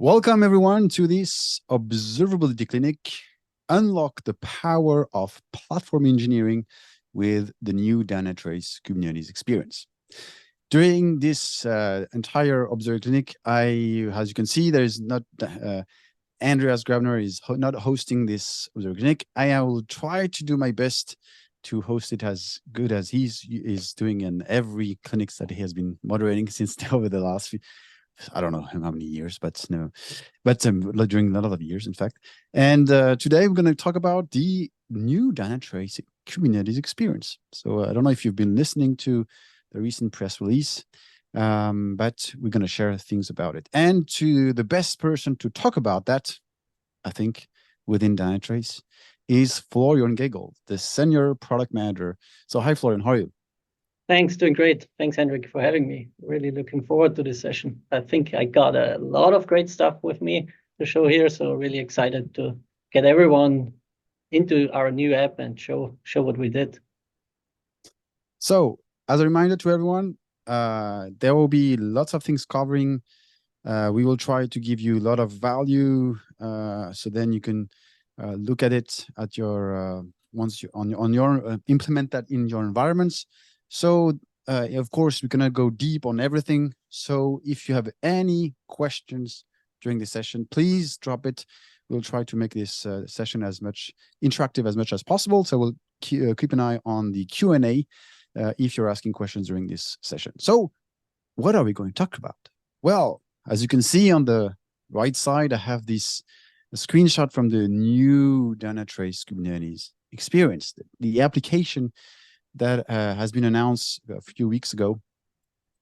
Welcome everyone to this observability clinic. Unlock the power of platform engineering with the new Dynatrace Kubernetes experience. During this entire observability clinic, as you can see, there is not Andreas Grabner is not hosting this observability clinic. I will try to do my best to host it as good as he is doing in every clinics that he has been moderating since over the last few, I don't know how many years, but during a lot of years, in fact. And today we're going to talk about the new Dynatrace Kubernetes experience. So I don't know if you've been listening to the recent press release, but we're going to share things about it. And to the best person to talk about that, I think, within Dynatrace is Florian Geigl, the senior product manager. So hi, Florian, how are you? Thanks, doing great. Thanks, Henrik, for having me. Really looking forward to this session. I think I got a lot of great stuff with me to show here, so really excited to get everyone into our new app and show what we did. So, as a reminder to everyone, there will be lots of things covering. We will try to give you a lot of value, so then you can look at it at your once you on your implement that in your environments. So, of course, we're gonna go deep on everything. So, if you have any questions during the session, please drop it. We'll try to make this session as much interactive as much as possible. So, we'll keep an eye on the Q&A if you're asking questions during this session. So, what are we going to talk about? Well, as you can see on the right side, I have this screenshot from the new Dynatrace Kubernetes experience, the application that has been announced a few weeks ago.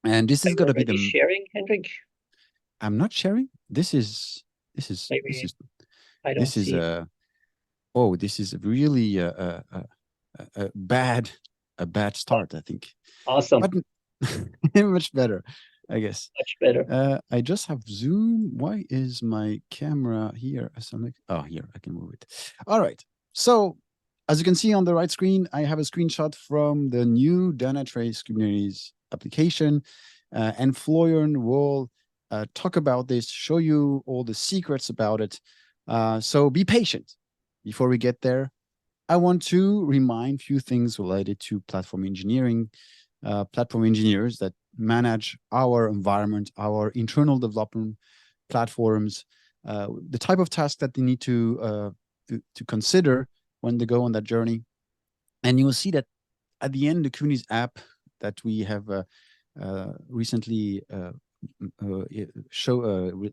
And this is going to be the sharing, Henrik. I'm not sharing. This is oh, this is really a bad start, I think. Awesome. But much better, I guess. Much better. I just have Zoom. Why is my camera here? Oh, here, I can move it. All right. So, as you can see on the right screen, I have a screenshot from the new Dynatrace Kubernetes application. And Florian will talk about this, show you all the secrets about it. So be patient. Before we get there, I want to remind a few things related to platform engineering. Platform engineers that manage our environment, our internal development platforms, the type of task that they need to consider when they go on that journey. And you will see that at the end, the Kubernetes app that we have recently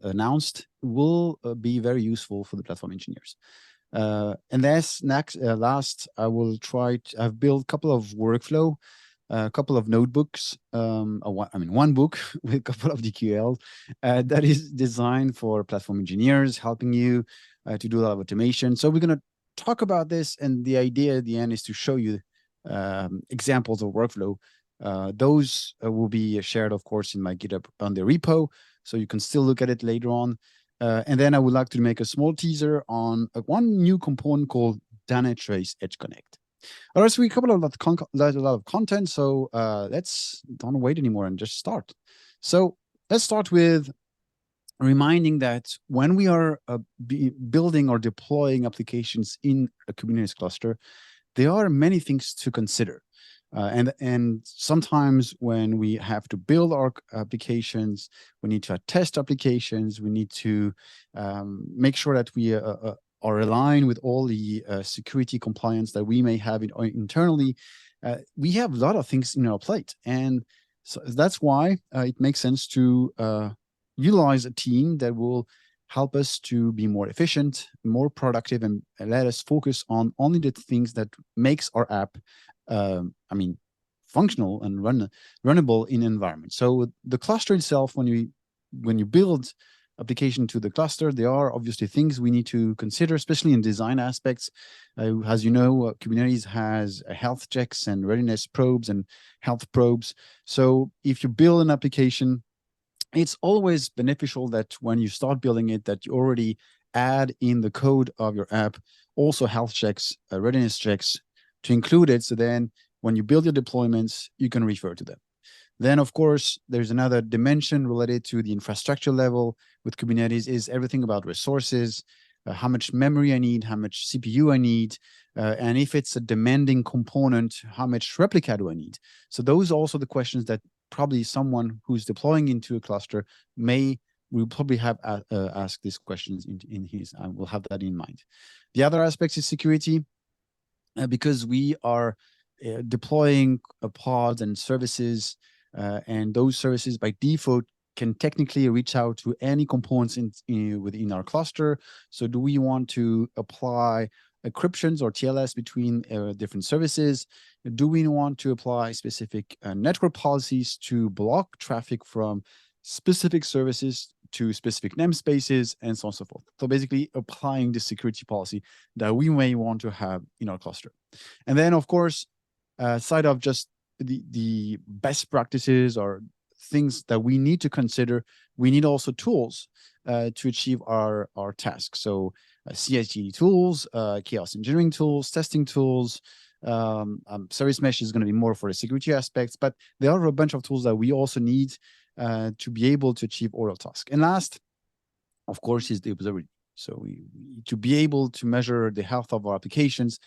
announced will be very useful for the platform engineers. And that's last, I've built a couple of workflow, a couple of notebooks, one book with a couple of DQL that is designed for platform engineers, helping you to do a lot of automation. So we're going to talk about this, and the idea at the end is to show you examples of workflow. Those will be shared, of course, in my GitHub on the repo, so you can still look at it later on. And then I would like to make a small teaser on one new component called Dynatrace Edge Connect. All right, so we covered a lot of content, so let's don't wait anymore and just start. So let's start with reminding that when we are building or deploying applications in a Kubernetes cluster, there are many things to consider. And sometimes when we have to build our applications, we need to test applications, we need to make sure that we are aligned with all the security compliance that we may have internally. We have a lot of things in our plate. And so that's why it makes sense to utilize a team that will help us to be more efficient, more productive, and let us focus on only the things that makes our app, functional and runnable in environment. So the cluster itself, when you build application to the cluster, there are obviously things we need to consider, especially in design aspects. As you know, Kubernetes has health checks and readiness probes and health probes. So if you build an application, it's always beneficial that when you start building it, that you already add in the code of your app also health checks, readiness checks to include it. So then when you build your deployments, you can refer to them. Then, of course, there's another dimension related to the infrastructure level with Kubernetes is everything about resources, how much memory I need, how much CPU I need, and if it's a demanding component, how much replica do I need? So those are also the questions that probably someone who's deploying into a cluster will probably have asked these questions in his, I will have that in mind. The other aspects is security, because we are deploying pods and services, and those services by default can technically reach out to any components within our cluster. So do we want to apply encryptions or TLS between different services? Do we want to apply specific network policies to block traffic from specific services to specific namespaces, and so on and so forth? So basically applying the security policy that we may want to have in our cluster. And then, of course, aside of just the best practices or things that we need to consider, we need also tools to achieve our tasks. So CI/CD tools, chaos engineering tools, testing tools. Service mesh is going to be more for the security aspects, but there are a bunch of tools that we also need to be able to achieve all our tasks. And last, of course, is the observability. So to be able to measure the health of our applications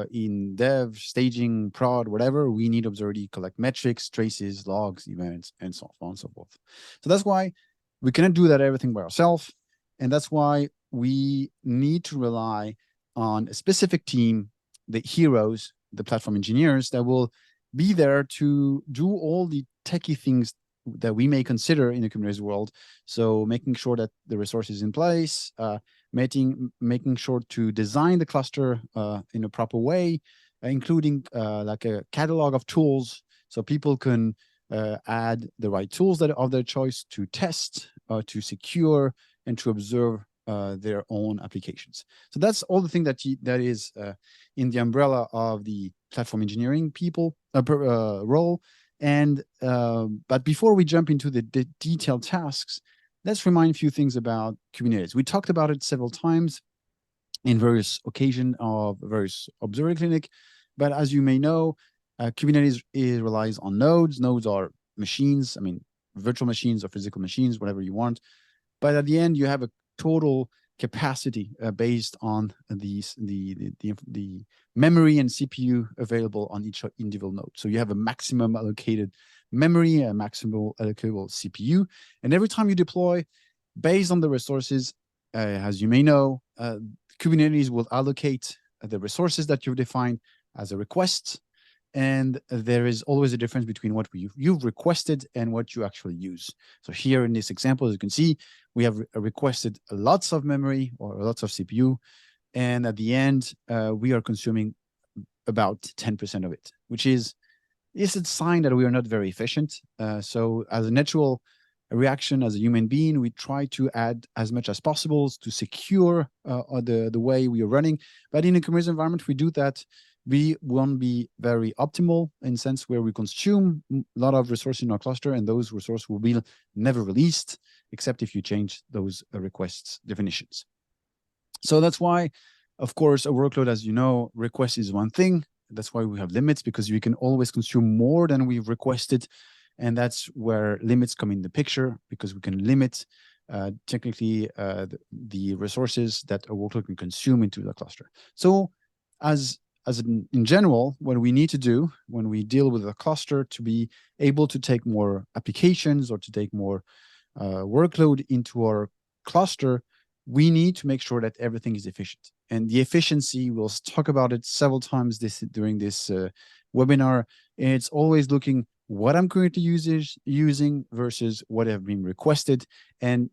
in dev, staging, prod, whatever, we need observability, collect metrics, traces, logs, events, and so on and so forth. So that's why we cannot do that everything by ourselves. And that's why we need to rely on a specific team, the heroes, the platform engineers that will be there to do all the techie things that we may consider in the Kubernetes world. So making sure that the resource is in place, making sure to design the cluster in a proper way, including like a catalog of tools so people can add the right tools that are of their choice to test, to secure, and to observe their own applications. So that's all the thing that is in the umbrella of the platform engineering role. And but before we jump into the detailed tasks, let's remind a few things about Kubernetes. We talked about it several times in various occasions of various observability clinic, but as you may know, Kubernetes relies on nodes. Nodes are machines, I mean, virtual machines or physical machines, whatever you want. But at the end, you have a total capacity based on the memory and CPU available on each individual node. So you have a maximum allocated memory, a maximum allocable CPU, and every time you deploy, based on the resources, as you may know, Kubernetes will allocate the resources that you've defined as a request. And there is always a difference between what you've requested and what you actually use. So here in this example, as you can see, we have requested lots of memory or lots of CPU. And at the end, we are consuming about 10% of it, which is a sign that we are not very efficient. So as a natural reaction, as a human being, we try to add as much as possible to secure the way we are running. But in a Kubernetes environment, we do that. We won't be very optimal in sense where we consume a lot of resources in our cluster, and those resources will be never released, except if you change those requests definitions. So that's why, of course, a workload, as you know, request is one thing. That's why we have limits, because we can always consume more than we've requested. And that's where limits come in the picture, because we can limit technically the resources that a workload can consume into the cluster. So in general, what we need to do when we deal with a cluster to be able to take more applications or to take more workload into our cluster, we need to make sure that everything is efficient. And the efficiency, we'll talk about it several times during this webinar. And it's always looking what I'm currently using versus what have been requested. And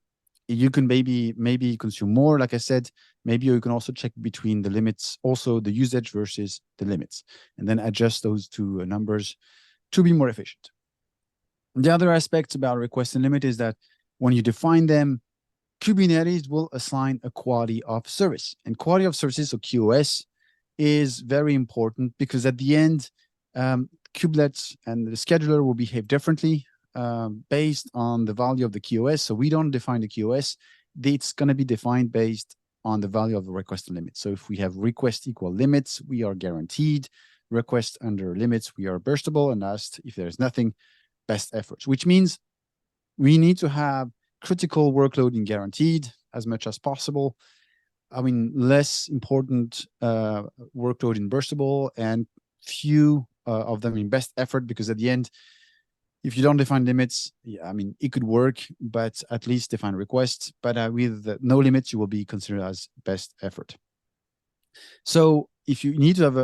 you can maybe consume more, like I said. Maybe you can also check between the limits, also the usage versus the limits, and then adjust those two numbers to be more efficient. The other aspect about request and limit is that when you define them, Kubernetes will assign a quality of service. And quality of services, so QoS, is very important because at the end, kubelets and the scheduler will behave differently based on the value of the QoS. So we don't define the QoS. It's going to be defined based on the value of the request and limit. So if we have request equal limits, we are guaranteed. Request under limits, we are burstable. And last, if there's nothing best efforts, which means we need to have critical workload guaranteed as much as possible. I mean, less important workload in burstable, and few of them in best effort, because at the end, if you don't define limits, yeah, I mean, it could work, but at least define requests. But with no limits, you will be considered as best effort. So if you need to have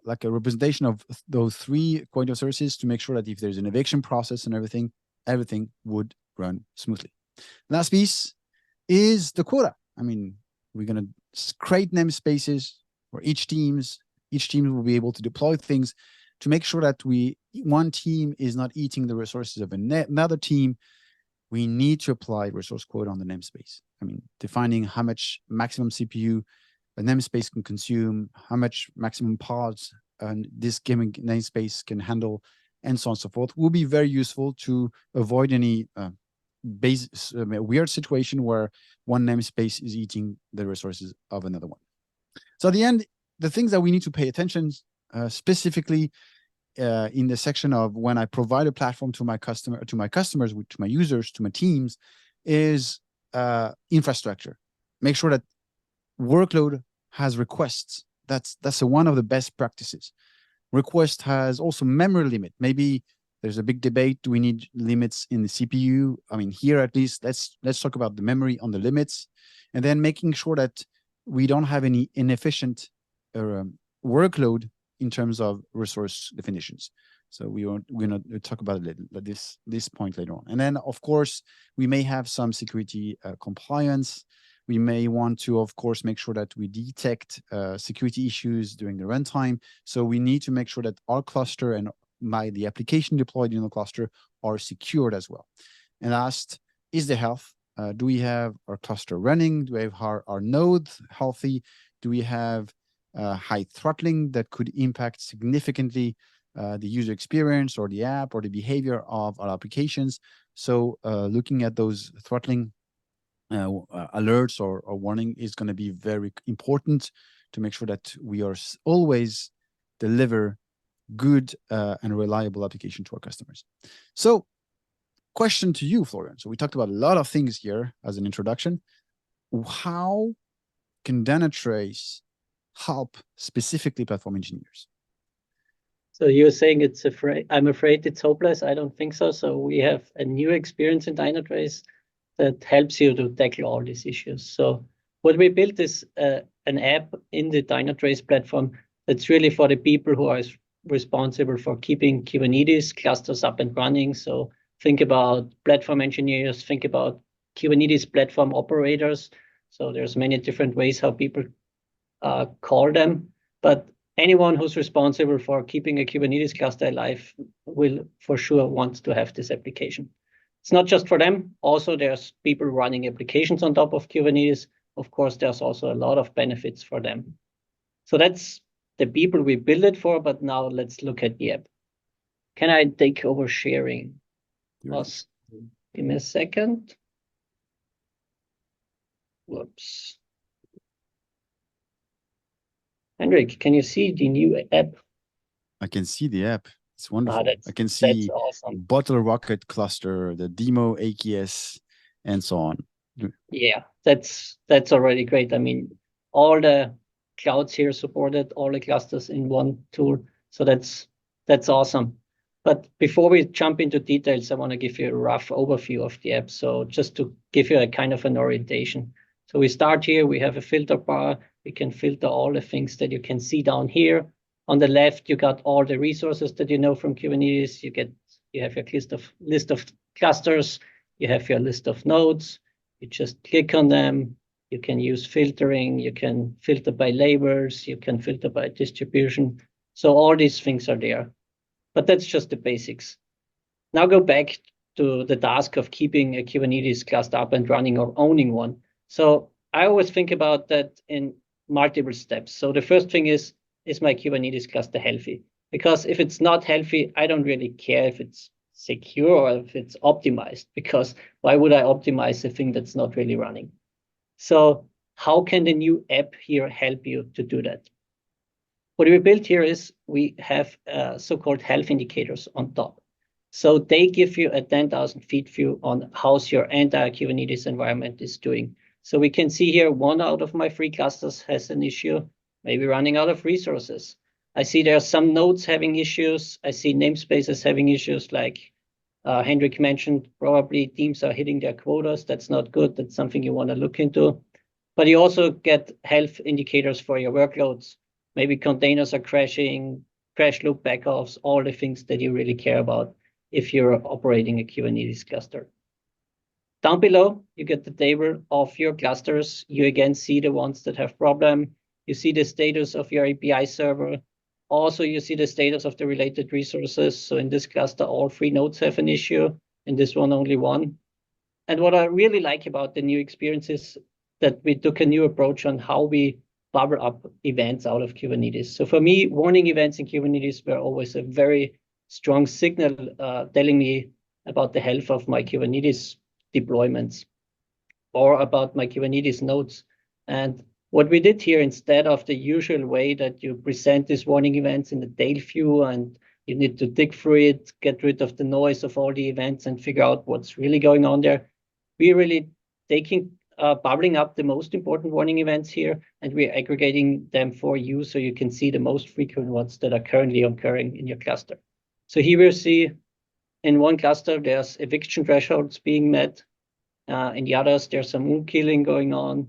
like a representation of those 3 quality of services to make sure that if there's an eviction process and everything would run smoothly. Last piece is the quota. I mean, we're going to create namespaces for each team. Each team will be able to deploy things to make sure that one team is not eating the resources of another team. We need to apply resource quota on the namespace. I mean, defining how much maximum CPU a namespace can consume, how much maximum pods and this given namespace can handle, and so on and so forth, will be very useful to avoid any weird situation where one namespace is eating the resources of another one. So at the end, the things that we need to pay attention specifically in the section of when I provide a platform to my customers, to my users, to my teams, is infrastructure. Make sure that workload has requests. That's one of the best practices. Request has also memory limit. Maybe there's a big debate. Do we need limits in the CPU? I mean, here at least, let's talk about the memory on the limits, and then making sure that we don't have any inefficient workload in terms of resource definitions. So we're going to talk about this point later on. And then, of course, we may have some security compliance. We may want to, of course, make sure that we detect security issues during the runtime. So we need to make sure that our cluster and the application deployed in the cluster are secured as well. And last is the health. Do we have our cluster running? Do we have our nodes healthy? Do we have high throttling that could impact significantly the user experience or the app or the behavior of our applications? So looking at those throttling alerts or warning is going to be very important to make sure that we are always deliver good and reliable application to our customers. So question to you, Florian. So we talked about a lot of things here as an introduction. How can Dynatrace help specifically platform engineers? So you're saying I'm afraid it's hopeless. I don't think so. So we have a new experience in Dynatrace that helps you to tackle all these issues. So what we built is an app in the Dynatrace platform that's really for the people who are responsible for keeping Kubernetes clusters up and running. So think about platform engineers, think about Kubernetes platform operators. So there's many different ways how people call them, but anyone who's responsible for keeping a Kubernetes cluster alive will for sure want to have this application. It's not just for them. Also, there's people running applications on top of Kubernetes. Of course, there's also a lot of benefits for them. So that's the people we build it for, but now let's look at the app. Can I take over sharing? Yes. Give me a second. Whoops. Henrik, can you see the new app? I can see the app. It's wonderful. I can see that's awesome. Bottle Rocket cluster, the demo AKS, and so on. Yeah, that's already great. I mean, all the clouds here supported all the clusters in one tool. So that's awesome. But before we jump into details, I want to give you a rough overview of the app. So just to give you a kind of an orientation. So we start here, we have a filter bar. We can filter all the things that you can see down here. On the left, you got all the resources that you know from Kubernetes. You have your list of clusters. You have your list of nodes. You just click on them. You can use filtering. You can filter by labels. You can filter by distribution. So all these things are there. But that's just the basics. Now go back to the task of keeping a Kubernetes cluster up and running or owning one. So I always think about that in multiple steps. So the first thing is my Kubernetes cluster healthy? Because if it's not healthy, I don't really care if it's secure or if it's optimized, because why would I optimize a thing that's not really running? So how can the new app here help you to do that? What we built here is we have so-called health indicators on top. So they give you a 10,000 feet view on how's your entire Kubernetes environment is doing. So we can see here, 1 out of my 3 clusters has an issue, maybe running out of resources. I see there are some nodes having issues. I see namespaces having issues, like Henrik mentioned, probably teams are hitting their quotas. That's not good. That's something you want to look into. But you also get health indicators for your workloads. Maybe containers are crashing, crash loop backups, all the things that you really care about if you're operating a Kubernetes cluster. Down below, you get the table of your clusters. You again see the ones that have problem. You see the status of your API server. Also, you see the status of the related resources. So in this cluster, all 3 nodes have an issue. In this one, only 1. And what I really like about the new experience is that we took a new approach on how we bubble up events out of Kubernetes. So for me, warning events in Kubernetes were always a very strong signal telling me about the health of my Kubernetes deployments or about my Kubernetes nodes. And what we did here, instead of the usual way that you present these warning events in the tail view and you need to dig through it, get rid of the noise of all the events and figure out what's really going on there, we're really bubbling up the most important warning events here, and we're aggregating them for you so you can see the most frequent ones that are currently occurring in your cluster. So here we'll see in one cluster, there's eviction thresholds being met. In the others, there's some moon killing going on.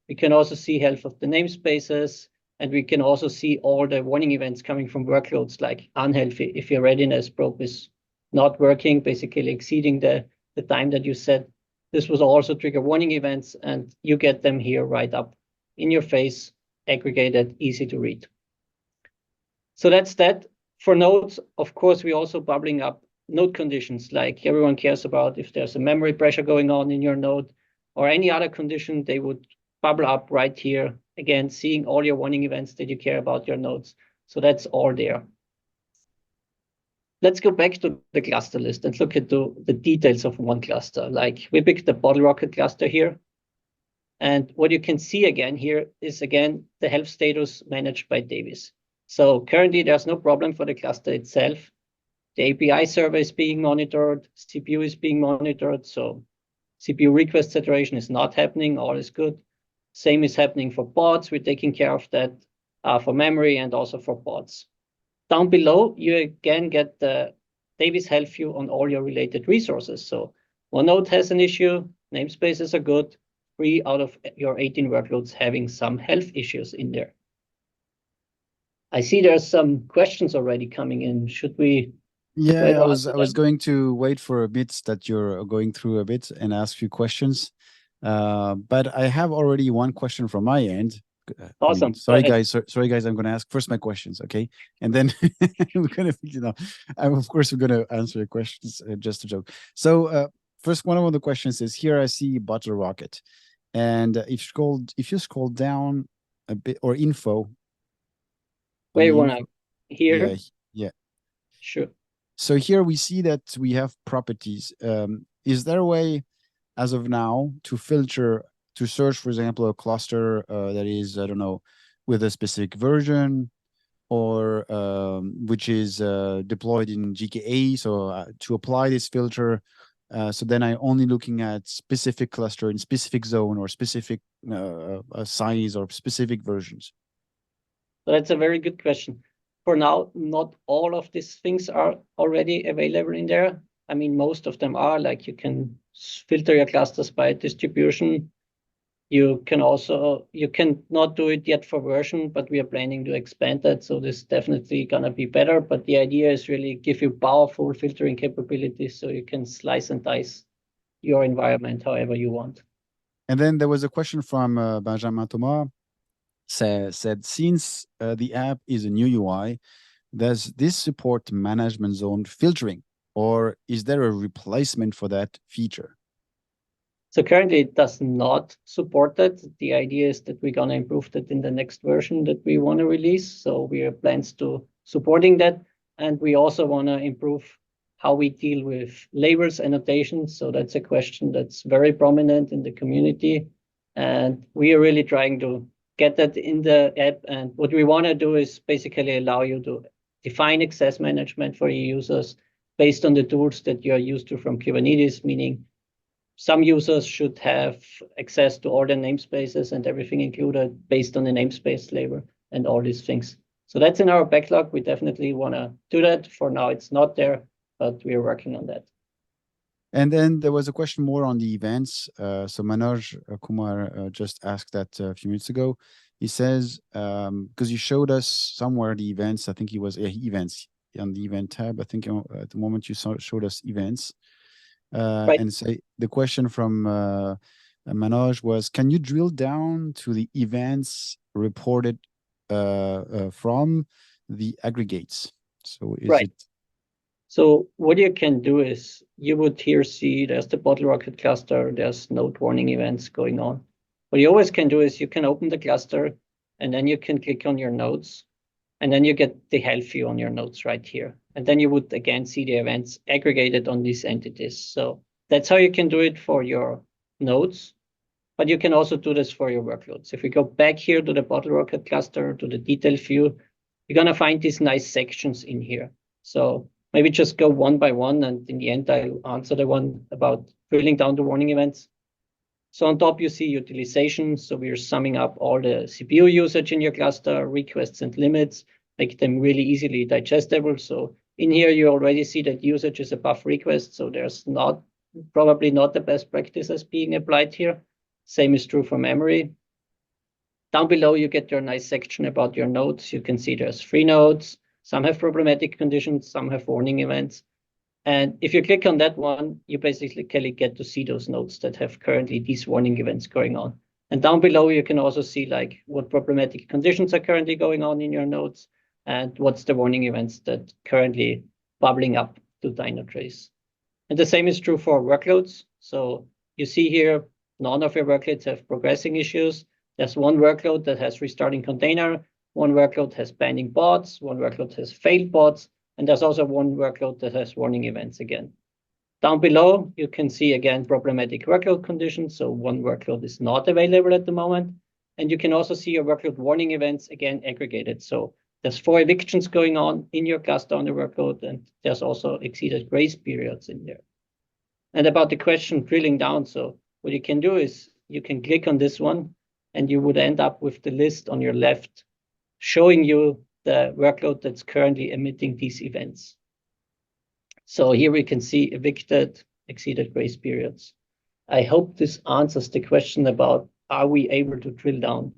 We can also see health of the namespaces, and we can also see all the warning events coming from workloads like unhealthy. If your readiness probe is not working, basically exceeding the time that you set, this will also trigger warning events, and you get them here right up in your face, aggregated, easy to read. So that's that. For nodes, of course, we're also bubbling up node conditions, like everyone cares about. If there's a memory pressure going on in your node or any other condition, they would bubble up right here. Again, seeing all your warning events that you care about your nodes. So that's all there. Let's go back to the cluster list and look at the details of one cluster. Like we picked the bottle rocket cluster here. And what you can see again here is, again, the health status managed by Davis. So currently there's no problem for the cluster itself. The API server is being monitored, CPU is being monitored, so CPU request saturation is not happening, all is good. Same is happening for pods, we're taking care of that for memory and also for pods. Down below, you again get the Davis health view on all your related resources. So one node has an issue, namespaces are good, 3 out of your 18 workloads having some health issues in there. I see there's some questions already coming in. Should we? Yeah, I was going to wait for a bit that you're going through a bit and ask you questions. But I have already one question from my end. Awesome. Sorry guys, I'm going to ask first my questions, okay? And then we're going to, of course we're going to answer your questions, just a joke. So first, one of the questions is, here I see bottle rocket. And if you scroll down a bit, or info. Where you want to? Here? Yeah. Sure. So here we see that we have properties. Is there a way, as of now, to filter, to search, for example, a cluster that is, I don't know, with a specific version, or which is deployed in GKA? So to apply this filter, so then I'm only looking at specific cluster in specific zone or specific size or specific versions. So that's a very good question. For now, not all of these things are already available in there. I mean, most of them are, like you can filter your clusters by distribution. You can not do it yet for version, but we are planning to expand that. So this is definitely gonna be better. But the idea is really give you powerful filtering capabilities so you can slice and dice your environment however you want. And then there was a question from Benjamin Thomas. Said, since the app is a new UI, does this support management zone filtering, or is there a replacement for that feature? So currently it does not support that. The idea is that we're going to improve that in the next version that we want to release. So we have plans to supporting that. And we also want to improve how we deal with labels, annotations. So that's a question that's very prominent in the community. And we are really trying to get that in the app. And what we want to do is basically allow you to define access management for your users, based on the tools that you're used to from Kubernetes, meaning some users should have access to all the namespaces and everything included based on the namespace label and all these things. So that's in our backlog. We definitely want to do that. For now, it's not there, but we are working on that. And then there was a question more on the events. So Manoj Kumar just asked that a few minutes ago. He says, because you showed us somewhere the events, I think it was events on the event tab. I think at the moment you showed us events. Right. And say the question from Manoj was, can you drill down to the events reported from the aggregates? So is it? So what you can do is you would here see there's the bottle rocket cluster, there's node warning events going on. What you always can do is you can open the cluster and then you can click on your nodes and then you get the health view on your nodes right here. And then you would again see the events aggregated on these entities. So that's how you can do it for your nodes, but you can also do this for your workloads. If we go back here to the bottle rocket cluster, to the detail view, you're gonna find these nice sections in here. So maybe just go one by one, and in the end, I'll answer the one about drilling down the warning events. So on top, you see utilization. So we're summing up all the CPU usage in your cluster, requests and limits, make them really easily digestible. So in here, you already see that usage is above request. So there's probably not the best practices being applied here. Same is true for memory. Down below, you get your nice section about your nodes. You can see there's 3 nodes. Some have problematic conditions, some have warning events. And if you click on that one, you basically get to see those nodes that have currently these warning events going on. And down below, you can also see like what problematic conditions are currently going on in your nodes and what's the warning events that currently bubbling up to Dynatrace. And the same is true for workloads. So you see here, none of your workloads have progressing issues. There's one workload that has restarting container, one workload has banning bots, one workload has failed bots, and there's also one workload that has warning events again. Down below, you can see again problematic workload conditions. So one workload is not available at the moment. And you can also see your workload warning events again aggregated. So there's 4 evictions going on in your cluster on the workload, and there's also exceeded grace periods in there. And about the question drilling down, so what you can do is you can click on this one, and you would end up with the list on your left showing you the workload that's currently emitting these events. So here we can see evicted, exceeded grace periods. I hope this answers the question about, are we able to drill down?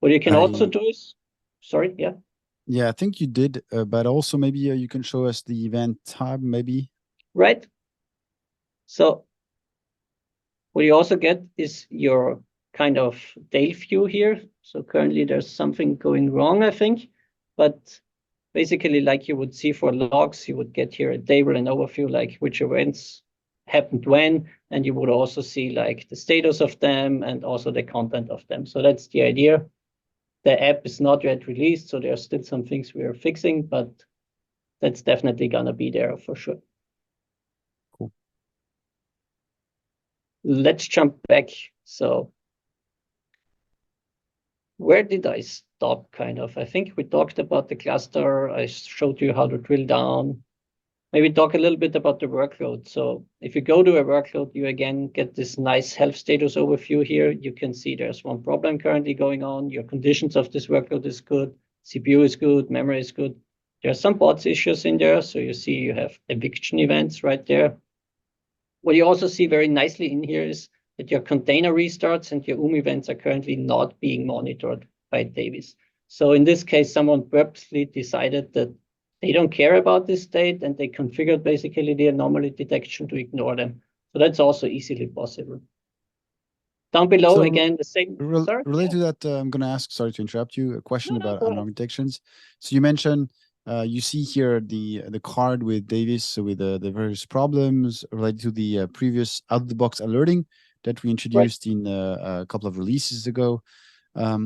What you can also do is, sorry, yeah? Yeah, I think you did, but also maybe you can show us the event tab, maybe. Right. So what you also get is your kind of tail view here. So currently there's something going wrong, I think, but basically like you would see for logs, you would get here a table and overview, like which events happened when, and you would also see like the status of them and also the content of them. So that's the idea. The app is not yet released, so there are still some things we are fixing, but that's definitely gonna be there for sure. Cool. Let's jump back. So where did I stop kind of? I think we talked about the cluster. I showed you how to drill down. Maybe talk a little bit about the workload. So if you go to a workload, you again get this nice health status overview here. You can see there's one problem currently going on. Your conditions of this workload is good. CPU is good. Memory is good. There are some bots issues in there. So you see you have eviction events right there. What you also see very nicely in here is that your container restarts and your events are currently not being monitored by Davis. So in this case, someone purposely decided that they don't care about this state and they configured basically the anomaly detection to ignore them. So that's also easily possible. Down below, so again, the same. Related to that, I'm going to ask, sorry to interrupt you, a question about anomaly detections. So you mentioned you see here the card with Davis, so with the various problems related to the previous out-of-the-box alerting that we introduced in a couple of releases ago.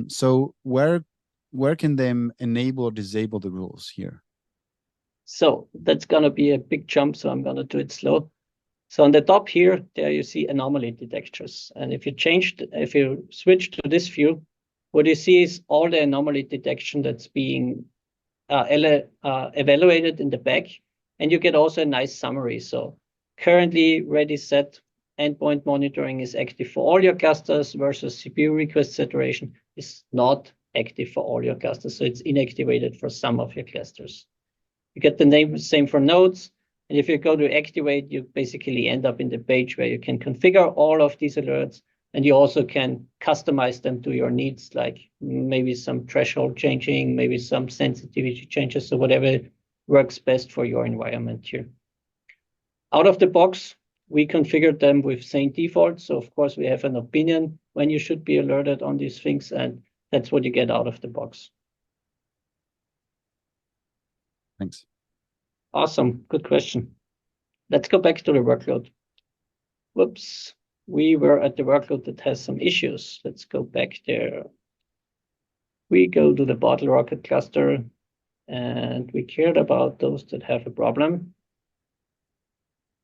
So where can they enable or disable the rules here? So that's going to be a big jump, so I'm going to do it slow. So on the top here, there you see anomaly detectors. And if you switch to this view, what you see is all the anomaly detection that's being evaluated in the back. And you get also a nice summary. So currently ready set endpoint monitoring is active for all your clusters versus CPU request saturation is not active for all your clusters. So it's inactivated for some of your clusters. You get the same for nodes. And if you go to activate, you basically end up in the page where you can configure all of these alerts. And you also can customize them to your needs, like maybe some threshold changing, maybe some sensitivity changes. So whatever works best for your environment here. Out of the box, we configured them with sane default. So of course, we have an opinion when you should be alerted on these things. And that's what you get out of the box. Thanks. Awesome. Good question. Let's go back to the workload. Whoops. We were at the workload that has some issues. Let's go back there. We go to the bottle rocket cluster, and we cared about those that have a problem.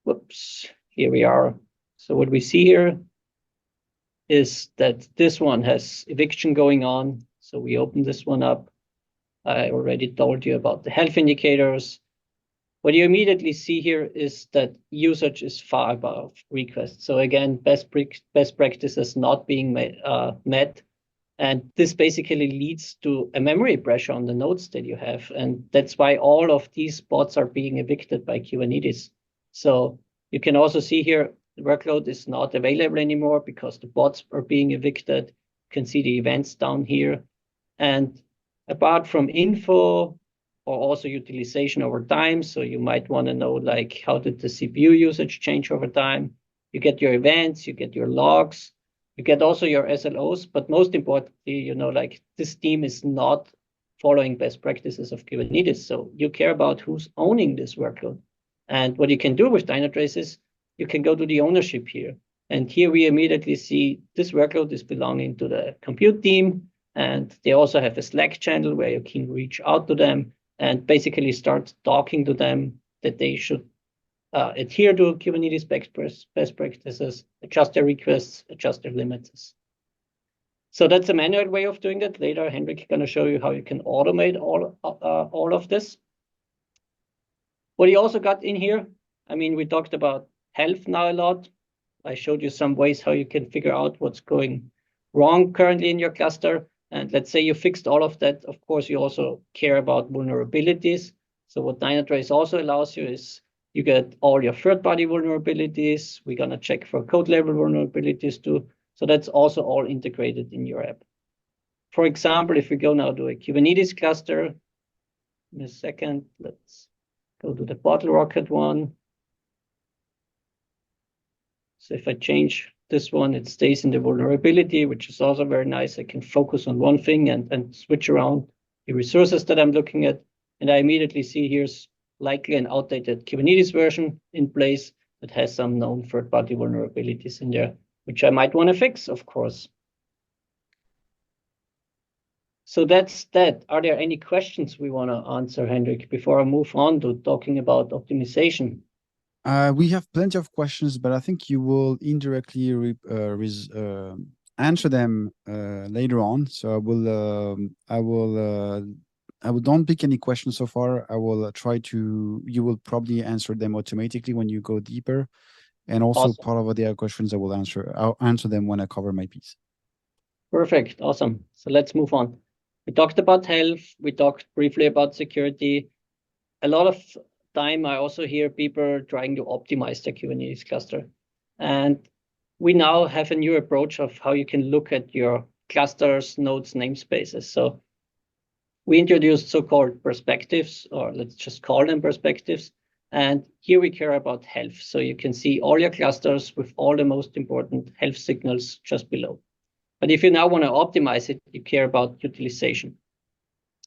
Whoops. Here we are. So what we see here is that this one has eviction going on. So we open this one up. I already told you about the health indicators. What you immediately see here is that usage is far above requests. So again, best practices not being met. And this basically leads to a memory pressure on the nodes that you have. And that's why all of these bots are being evicted by Kubernetes. So you can also see here, the workload is not available anymore because the bots are being evicted. You can see the events down here. And apart from info, or also utilization over time. So you might want to know, like, how did the CPU usage change over time? You get your events, you get your logs, you get also your SLOs, but most importantly, you know, like this team is not following best practices of Kubernetes. So you care about who's owning this workload. And what you can do with Dynatrace is you can go to the ownership here. And here we immediately see this workload is belonging to the compute team. And they also have a Slack channel where you can reach out to them and basically start talking to them that they should adhere to Kubernetes best practices, adjust their requests, adjust their limits. So that's a manual way of doing that. Later, Henrik is going to show you how you can automate all of this. What you also got in here, I mean, we talked about health now a lot. I showed you some ways how you can figure out what's going wrong currently in your cluster. And let's say you fixed all of that. Of course, you also care about vulnerabilities. So what Dynatrace also allows you is you get all your third-party vulnerabilities. We're going to check for code level vulnerabilities too. So that's also all integrated in your app. For example, if we go now to a Kubernetes cluster, in a second, let's go to the bottle rocket one. So if I change this one, it stays in the vulnerability, which is also very nice. I can focus on one thing and switch around the resources that I'm looking at. And I immediately see here's likely an outdated Kubernetes version in place that has some known third-party vulnerabilities in there, which I might want to fix, of course. So that's that. Are there any questions we want to answer, Henrik, before I move on to talking about optimization? We have plenty of questions, but I think you will indirectly answer them later on. So I will don't pick any questions so far. I will try to. You will probably answer them automatically when you go deeper, and also Awesome. part of the other questions I will answer. I'll answer them when I cover my piece. Perfect. Awesome. So let's move on. We talked about health. We talked briefly about security. A lot of time I also hear people trying to optimize their Kubernetes cluster. And we now have a new approach of how you can look at your clusters, nodes, namespaces. So we introduced so-called perspectives, or let's just call them perspectives. And here we care about health. So you can see all your clusters with all the most important health signals just below. But if you now want to optimize it, you care about utilization.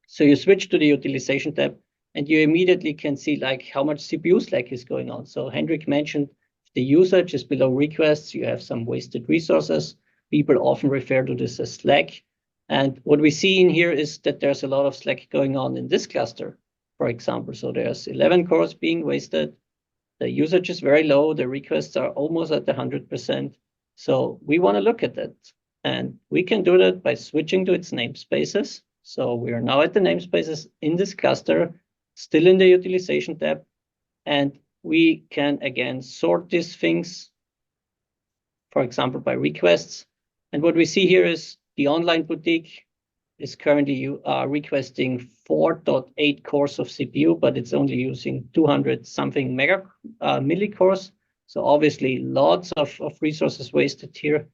So you switch to the utilization tab, and you immediately can see like how much CPU slack is going on. So Henrik mentioned if the usage is below requests, you have some wasted resources. People often refer to this as slack. And what we see in here is that there's a lot of slack going on in this cluster, for example. So there's 11 cores being wasted. The usage is very low. The requests are almost at 100%. So we want to look at that. And we can do that by switching to its namespaces. So we are now at the namespaces in this cluster, still in the utilization tab. And we can, again, sort these things, for example, by requests. And what we see here is the online boutique is currently requesting 4.8 cores of CPU, but it's only using 200 something millicores. So obviously lots of resources wasted here.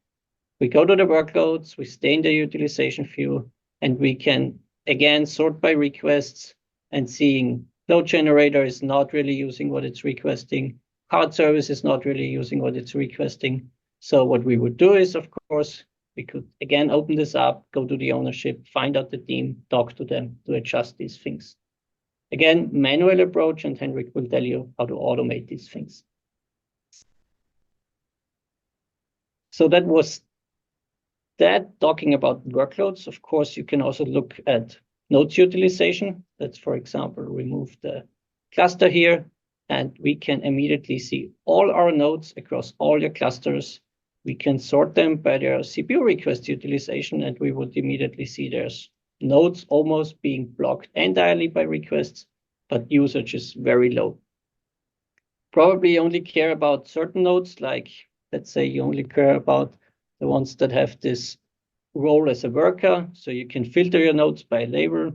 We go to the workloads, we stay in the utilization view, and we can again sort by requests and seeing load generator is not really using what it's requesting. Card service is not really using what it's requesting. So what we would do is, of course, we could again open this up, go to the ownership, find out the team, talk to them to adjust these things. Again, manual approach, and Henrik will tell you how to automate these things. So that was that. Talking about workloads, of course, you can also look at nodes utilization. Let's, for example, remove the cluster here, and we can immediately see all our nodes across all your clusters. We can sort them by their CPU request utilization, and we would immediately see there's nodes almost being blocked entirely by requests, but usage is very low. Probably you only care about certain nodes, like let's say you only care about the ones that have this role as a worker. So you can filter your nodes by label,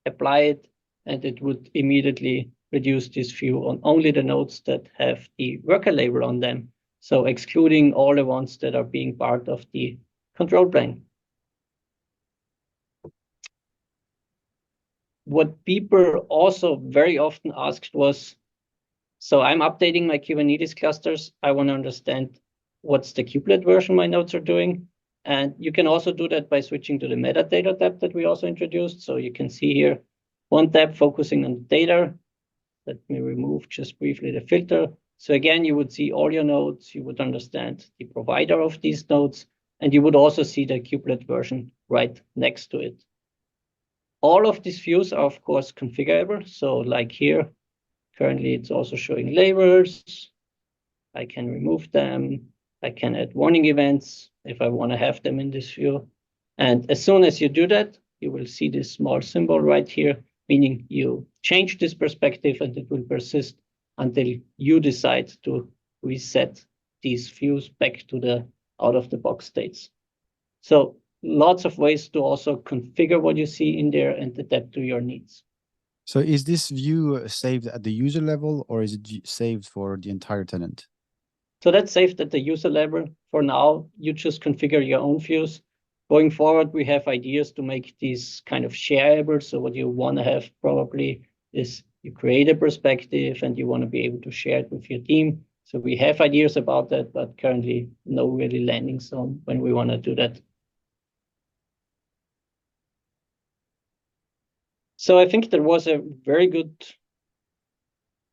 apply it, and it would immediately reduce this view on only the nodes that have the worker label on them. So excluding all the ones that are being part of the control plane. What people also very often asked was, so I'm updating my Kubernetes clusters. I want to understand what's the kubelet version my nodes are doing. And you can also do that by switching to the metadata tab that we also introduced. So you can see here one tab focusing on the data. Let me remove just briefly the filter. So again, you would see all your nodes. You would understand the provider of these nodes, and you would also see the kubelet version right next to it. All of these views are, of course, configurable. So like here, currently it's also showing labels. I can remove them. I can add warning events if I want to have them in this view. And as soon as you do that, you will see this small symbol right here, meaning you change this perspective and it will persist until you decide to reset these views back to the out-of-the-box states. So lots of ways to also configure what you see in there and adapt to your needs. So is this view saved at the user level, or is it saved for the entire tenant? So that's saved at the user level. For now, you just configure your own views. Going forward, we have ideas to make these kind of shareable. So what you want to have probably is you create a perspective and you want to be able to share it with your team. So we have ideas about that, but currently no really landing zone when we want to do that. So I think there was a very good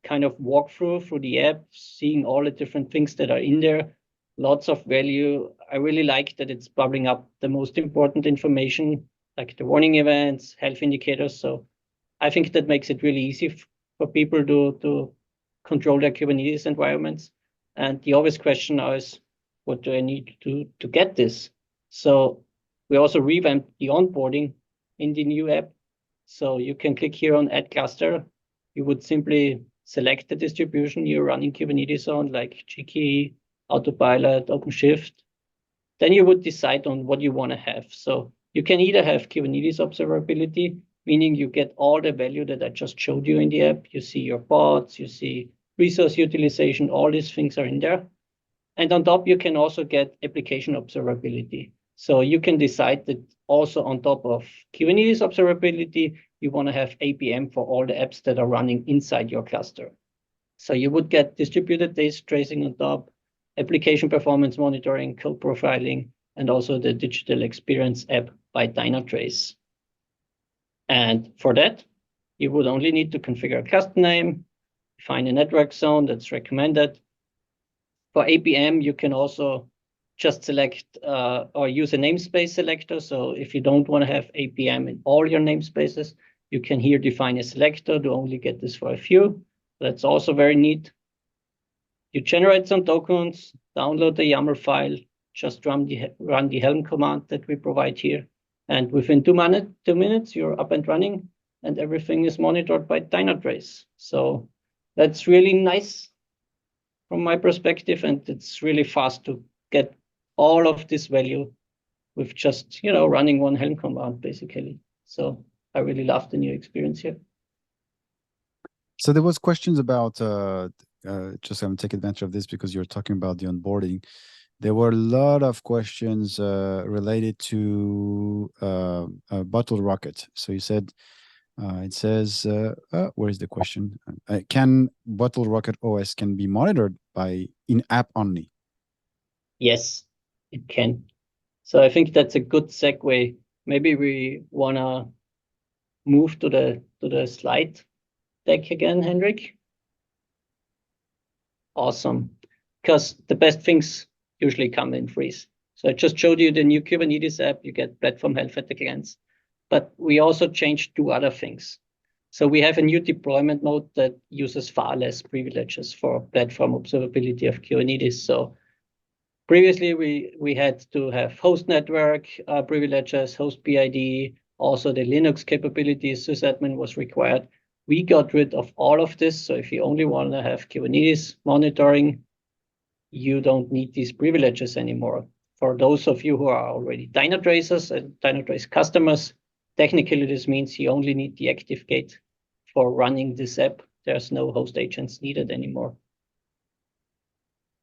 kind of walkthrough through the app, seeing all the different things that are in there. Lots of value. I really like that it's bubbling up the most important information, like the warning events, health indicators. So I think that makes it really easy for people to control their Kubernetes environments. And the obvious question now is, what do I need to get this? So we also revamped the onboarding in the new app. So you can click here on Add Cluster. You would simply select the distribution you're running Kubernetes on, like Geigl, Autopilot, OpenShift. Then you would decide on what you want to have. So you can either have Kubernetes observability, meaning you get all the value that I just showed you in the app. You see your pods, you see resource utilization, all these things are in there. And on top, you can also get application observability. So you can decide that also on top of Kubernetes observability, you want to have APM for all the apps that are running inside your cluster. So you would get distributed data tracing on top, application performance monitoring, code profiling, and also the digital experience app by Dynatrace. And for that, you would only need to configure a cluster name, find a network zone that's recommended. For APM, you can also just select or use a namespace selector. So if you don't want to have APM in all your namespaces, you can here define a selector to only get this for a few. That's also very neat. You generate some tokens, download the YAML file, just run the Helm command that we provide here. And within 2 minutes, you're up and running and everything is monitored by Dynatrace. So that's really nice from my perspective, and it's really fast to get all of this value with just running one Helm command basically. So I really love the new experience here. So there was questions about just I'm take advantage of this because you're talking about the onboarding. There were a lot of questions related to Bottle Rocket. So you said it says where is the question? Can Bottle Rocket OS can be monitored by in-app only? Yes, it can. So I think that's a good segue. Maybe we wanna move to the slide deck again, Henrik. Awesome. Because the best things usually come in freeze. So I just showed you the new Kubernetes app. You get platform health at a glance. But we also changed two other things. So we have a new deployment mode that uses far less privileges for platform observability of Kubernetes. So previously, we had to have host network privileges, host PID, also the Linux capabilities, sysadmin was required. We got rid of all of this. So if you only want to have Kubernetes monitoring, you don't need these privileges anymore. For those of you who are already Dynatracers and Dynatrace customers, technically this means you only need the active gate for running this app. There's no host agents needed anymore.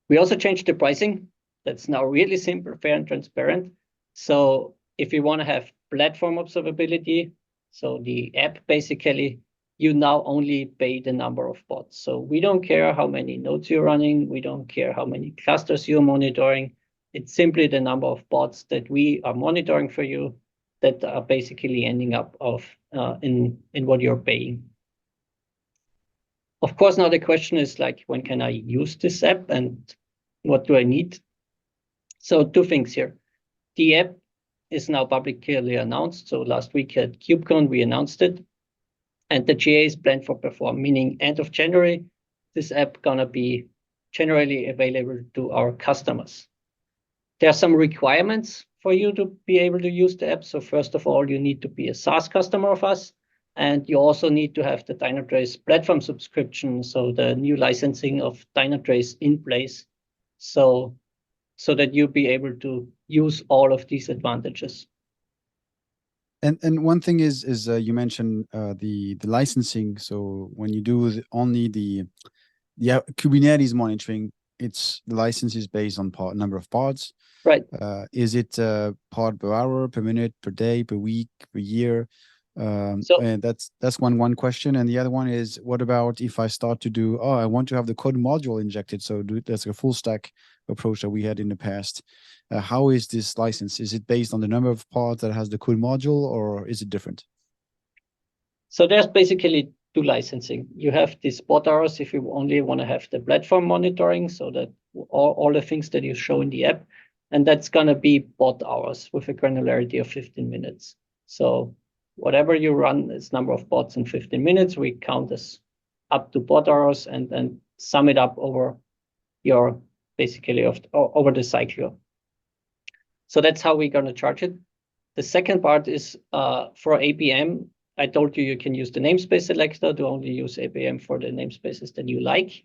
We also changed the pricing. That's now really simple, fair, and transparent. So if you want to have platform observability, so the app basically, you now only pay the number of bots. So we don't care how many nodes you're running. We don't care how many clusters you're monitoring. It's simply the number of bots that we are monitoring for you that are basically ending up in what you're paying. Of course, now the question is like, when can I use this app and what do I need? So two things here. The app is now publicly announced. So last week at KubeCon, we announced it. And the GA is planned for perform, meaning end of January, this app gonna be generally available to our customers. There are some requirements for you to be able to use the app. So first of all, you need to be a SaaS customer of us. And you also need to have the Dynatrace platform subscription, so the new licensing of Dynatrace in place, so that you'll be able to use all of these advantages. And one thing is you mentioned the licensing. So when you do only the Kubernetes monitoring, the license is based on number of pods. Right. Is it pod per hour, per minute, per day, per week, per year? And that's one question. And the other one is, what about if I start to do, I want to have the code module injected, so that's a full stack approach that we had in the past. How is this license? Is it based on the number of pods that has the code module, or is it different? So there's basically two licensing. You have these bot hours if you only want to have the platform monitoring, so that all the things that you show in the app, and that's going to be bot hours with a granularity of 15 minutes. So whatever you run is number of bots in 15 minutes, we count as up to bot hours and then sum it up over your basically over the cycle. So that's how we're going to charge it. The second part is for APM. I told you can use the namespace selector to only use APM for the namespaces that you like.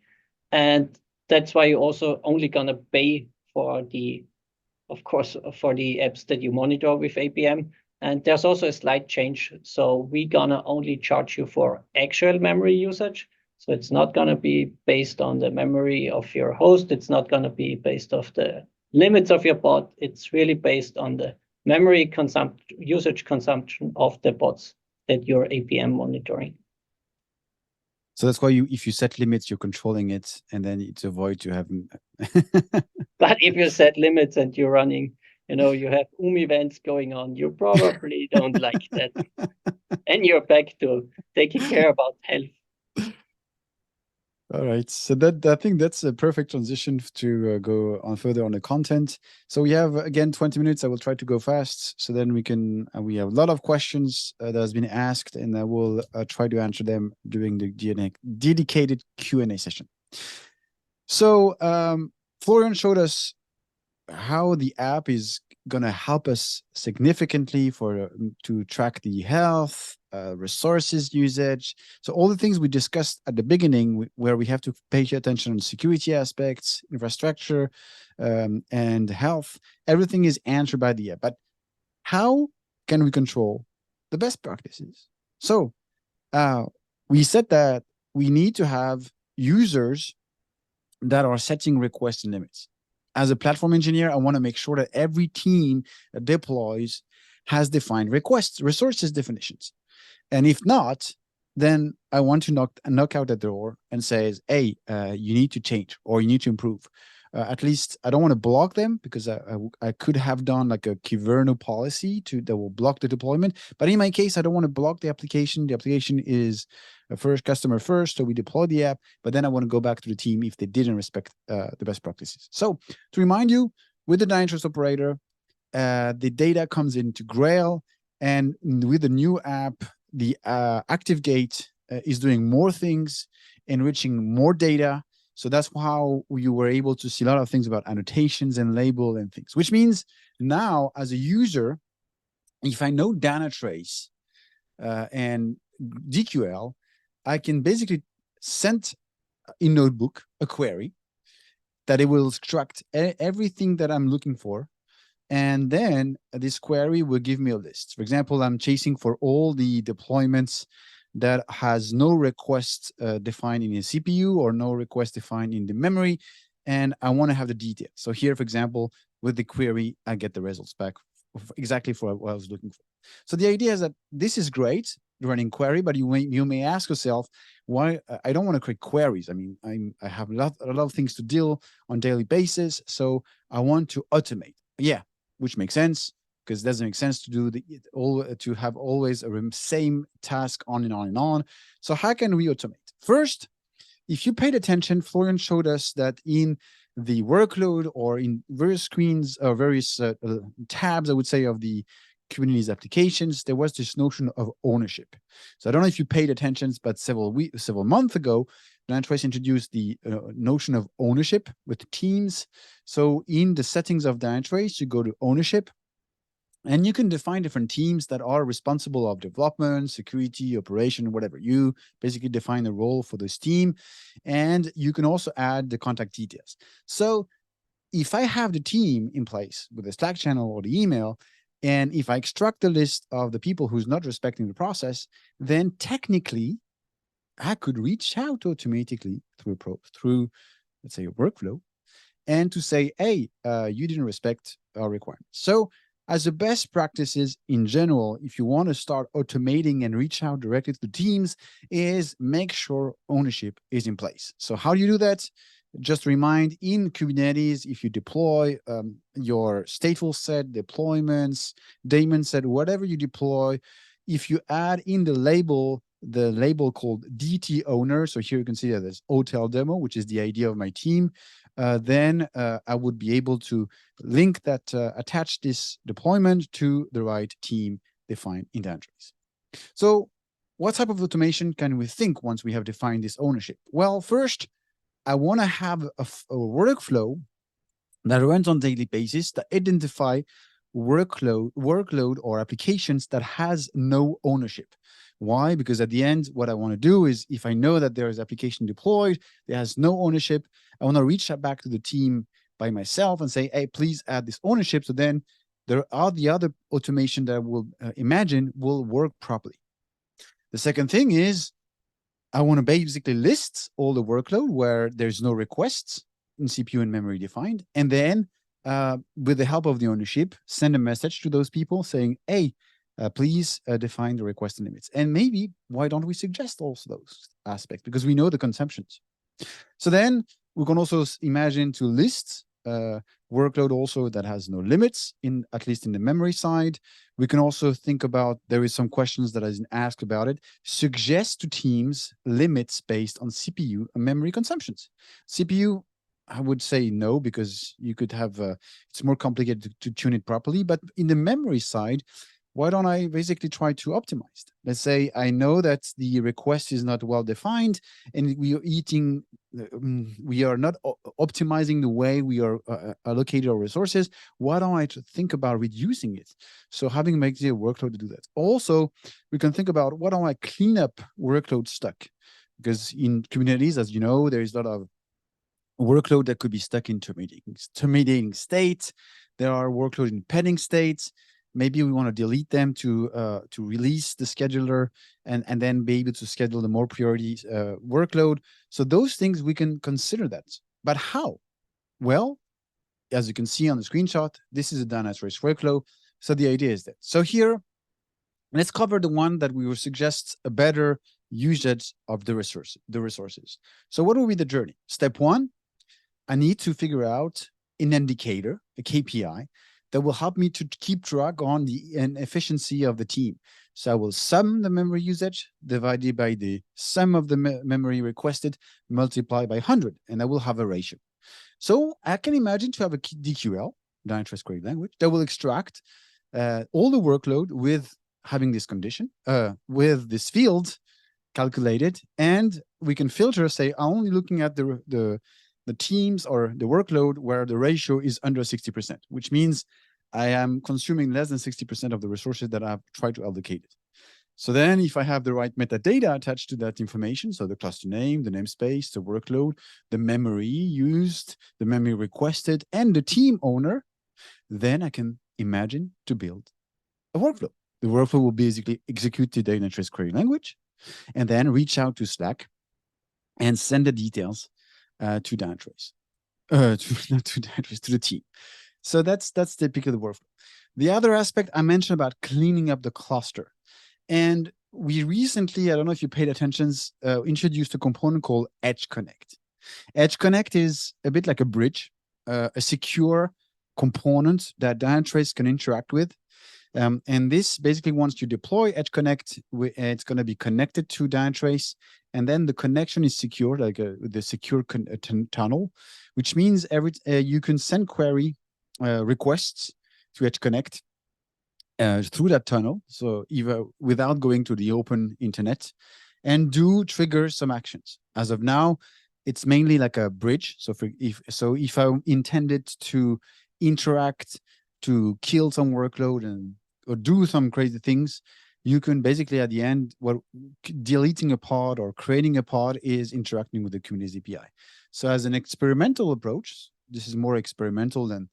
And that's why you're also only going to pay for of course, for the apps that you monitor with APM. And there's also a slight change. So we're going to only charge you for actual memory usage. So it's not going to be based on the memory of your host. It's not going to be based off the limits of your bot. It's really based on the memory usage consumption of the bots that you're APM monitoring. So that's why if you set limits, you're controlling it, and then to avoid to have. But if you set limits and you're running, you have events going on, you probably don't like that. And you're back to taking care about health. All right, so I think that's a perfect transition to go on further on the content. So we have again 20 minutes. I will try to go fast, so then we have a lot of questions that has been asked, and I will try to answer them during the dedicated Q&A session. So Florian showed us how the app is going to help us significantly to track the health, resources usage. So all the things we discussed at the beginning, where we have to pay attention on security aspects, infrastructure, and health, everything is answered by the app. But how can we control the best practices? So we said that we need to have users that are setting requests and limits. As a platform engineer, I want to make sure that every team that deploys has defined requests, resources definitions. And if not, then I want to knock out the door and says, hey, you need to change or you need to improve. At least I don't want to block them, because I could have done like a Kubernetes policy that will block the deployment. But in my case, I don't want to block the application. The application is first customer first, so we deploy the app, but then I want to go back to the team if they didn't respect the best practices. So to remind you, with the Dynatrace operator, the data comes into Geigl, and with the new app, the ActiveGate is doing more things, enriching more data. So that's how you were able to see a lot of things about annotations and label and things, which means now as a user, if I know Dynatrace and DQL, I can basically send in Notebook a query that it will extract everything that I'm looking for. And then this query will give me a list. For example, I'm chasing for all the deployments that has no request defined in the CPU or no request defined in the memory, and I want to have the details. So here, for example, with the query, I get the results back exactly for what I was looking for. So the idea is that this is great, running query, but you may ask yourself, why? I don't want to create queries. I mean, I have a lot of things to deal on daily basis, so I want to automate. Yeah, which makes sense, because it doesn't make sense to do to have always a same task on and on and on. So how can we automate? First, if you paid attention, Florian showed us that in the workload or in various screens or various tabs, I would say, of the Kubernetes applications, there was this notion of ownership. So I don't know if you paid attention, but several months ago, Dynatrace introduced the notion of ownership with teams. So in the settings of Dynatrace, you go to ownership, and you can define different teams that are responsible of development, security, operation, whatever. You basically define the role for this team, and you can also add the contact details. So if I have the team in place with the Slack channel or the email, and if I extract the list of the people who's not respecting the process, then technically I could reach out automatically through let's say a workflow, and to say, hey, you didn't respect our requirements. So as the best practices in general, if you want to start automating and reach out directly to the teams, is make sure ownership is in place. So how do you do that? Just remind, in Kubernetes, if you deploy your stateful set, deployments, daemon set, whatever you deploy, if you add in the label called DT owner, so here you can see that there's hotel demo, which is the idea of my team, then I would be able to link that, attach this deployment to the right team defined in Dynatrace. So what type of automation can we think once we have defined this ownership? Well, first, I want to have a workflow that runs on a daily basis that identify workload or applications that has no ownership. Why? Because at the end, what I want to do is, if I know that there is application deployed, that has no ownership, I want to reach back to the team by myself and say, hey, please add this ownership. So then there are the other automation that I will imagine will work properly. The second thing is, I want to basically list all the workload where there's no requests in CPU and memory defined. And then with the help of the ownership, send a message to those people saying, hey, please define the request limits. And maybe why don't we suggest also those aspects? Because we know the consumptions. So then we can also imagine to list workload also that has no limits, at least in the memory side. We can also think about, there is some questions that I didn't ask about it, suggest to teams limits based on CPU and memory consumptions. CPU, I would say no, because you could have, it's more complicated to tune it properly. But in the memory side, why don't I basically try to optimize? Let's say I know that the request is not well defined, and we are not optimizing the way we are allocated our resources. Why don't I think about reducing it? So having makes a workload to do that. Also, we can think about why don't I clean up workload stuck? Because in Kubernetes, as you know, there is a lot of workload that could be stuck in terminating state. There are workload in pending states. Maybe we want to delete them to release the scheduler and then be able to schedule the more priority workload. So those things we can consider that. But how? Well, as you can see on the screenshot, this is a Dynatrace workflow. So the idea is that. So here, let's cover the one that we will suggest a better usage of the resources. So what will be the journey? Step one, I need to figure out an indicator, a KPI, that will help me to keep track on the efficiency of the team. So I will sum the memory usage divided by the sum of the memory requested multiplied by 100, and I will have a ratio. So I can imagine to have a DQL, Dynatrace Query Language, that will extract all the workload with having this condition, with this field calculated, and we can filter, say, only looking at the teams or the workload where the ratio is under 60%, which means I am consuming less than 60% of the resources that I've tried to allocate it. So then if I have the right metadata attached to that information, so the cluster name, the namespace, the workload, the memory used, the memory requested, and the team owner, then I can imagine to build a workflow. The workflow will basically execute the Dynatrace Query Language and then reach out to Slack and send the details to Dynatrace, not to Dynatrace, to the team. So that's typically the workflow. The other aspect I mentioned about cleaning up the cluster. And we recently, I don't know if you paid attention, introduced a component called Edge Connect. Edge Connect is a bit like a bridge, a secure component that Dynatrace can interact with. And this basically, once you deploy Edge Connect, it's going to be connected to Dynatrace, and then the connection is secure, like the secure tunnel, which means you can send query requests to Edge Connect through that tunnel, so even without going to the open internet, and trigger some actions. As of now, it's mainly like a bridge. So if I intended to interact, to kill some workload or do some crazy things, you can basically at the end, deleting a pod or creating a pod is interacting with the Kubernetes API. So as an experimental approach, this is more experimental than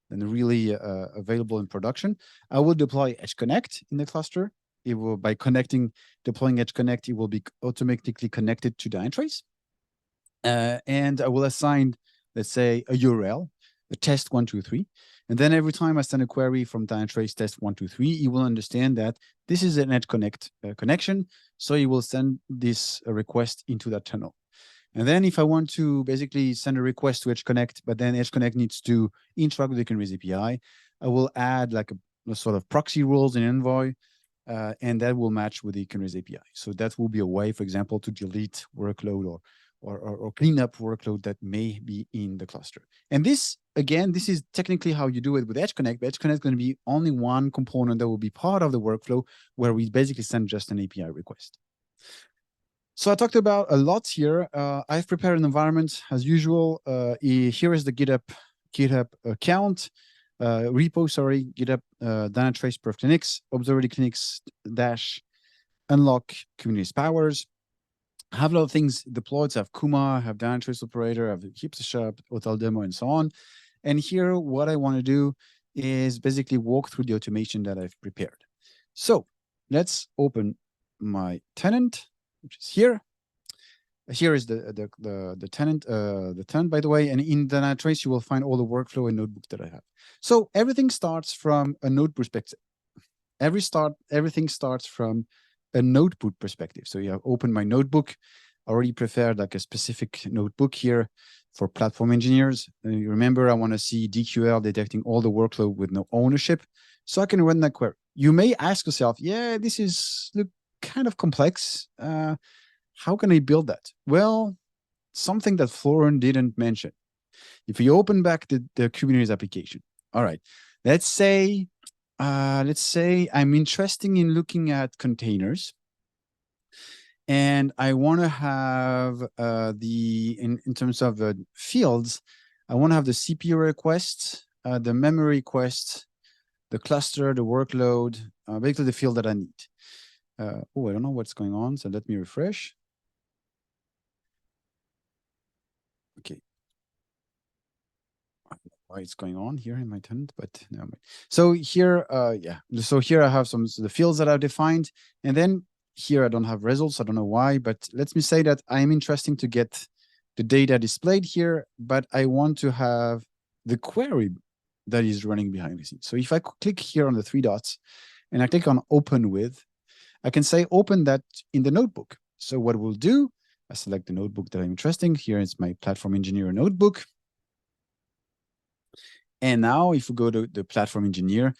really available in production. I will deploy Edge Connect in the cluster. It will, by deploying Edge Connect, it will be automatically connected to Dynatrace. And I will assign, let's say, a URL, a test 123. And then every time I send a query from Dynatrace test 123, it will understand that this is an Edge Connect connection. So it will send this request into that tunnel. And then if I want to basically send a request to Edge Connect, but then Edge Connect needs to interact with the Kubernetes API, I will add like a sort of proxy rules in Envoy, and that will match with the Kubernetes API. So that will be a way, for example, to delete workload or clean up workload that may be in the cluster. And this, again, this is technically how you do it with Edge Connect. But Edge Connect is going to be only one component that will be part of the workflow where we basically send just an API request. So I talked about a lot here. I've prepared an environment as usual. Here is the GitHub account, repo, sorry, GitHub Dynatrace Perf Clinics, observability clinics dash unlock Kubernetes powers. I have a lot of things deployed. So I have Kuma, I have Dynatrace Operator, I have Hipster Shop, Hotel Demo, and so on. And here, what I want to do is basically walk through the automation that I've prepared. So let's open my tenant, which is here. Here is the tenant, by the way, and in the Dynatrace, you will find all the workflow and notebooks that I have. So everything starts from a node perspective. Everything starts from a notebook perspective. So you have opened my notebook, already prepared like a specific notebook here for platform engineers. You remember, I want to see DQL detecting all the workload with no ownership. So I can run that query. You may ask yourself, yeah, this is kind of complex. How can I build that? Well, something that Florian didn't mention. If you open back the Kubernetes application, all right, let's say let's say I'm interested in looking at containers. And I want to have in terms of fields, I want to have the CPU request, the memory request, the cluster, the workload, basically the field that I need. Oh, I don't know what's going on, so let me refresh. Okay. Why it's going on here in my tenant, but no. So here, yeah. So here I have some the fields that I've defined, and then here I don't have results. I don't know why, but let me say that I'm interested to get the data displayed here, but I want to have the query that is running behind the scenes. So if I click here on the three dots and I click on open with, I can say open that in the notebook. So what we'll do, I select the notebook that I'm interested in. Here is my platform engineer notebook. And now if we go to the platform engineer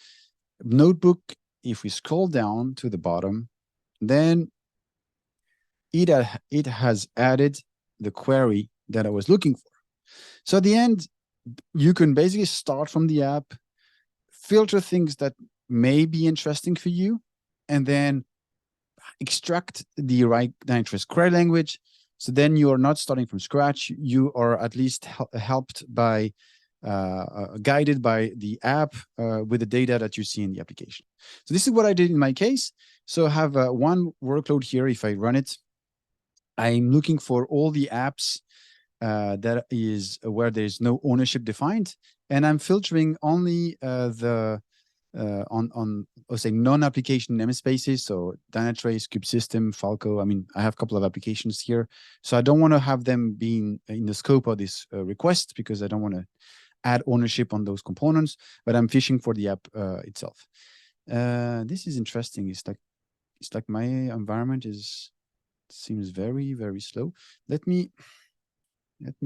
notebook, if we scroll down to the bottom, then it has added the query that I was looking for. So at the end, you can basically start from the app, filter things that may be interesting for you, and then extract the right Dynatrace query language. So then you are not starting from scratch. You are at least helped by guided by the app with the data that you see in the application. So this is what I did in my case. So I have one workload here. If I run it, I'm looking for all the apps that is where there's no ownership defined, and I'm filtering only the on let's say non-application namespaces. So Dynatrace, Kubesystem, Falco. I mean, I have a couple of applications here, so I don't want to have them being in the scope of this request because I don't want to add ownership on those components, but I'm fishing for the app itself. This is interesting. It's like my environment seems very, very slow. Let me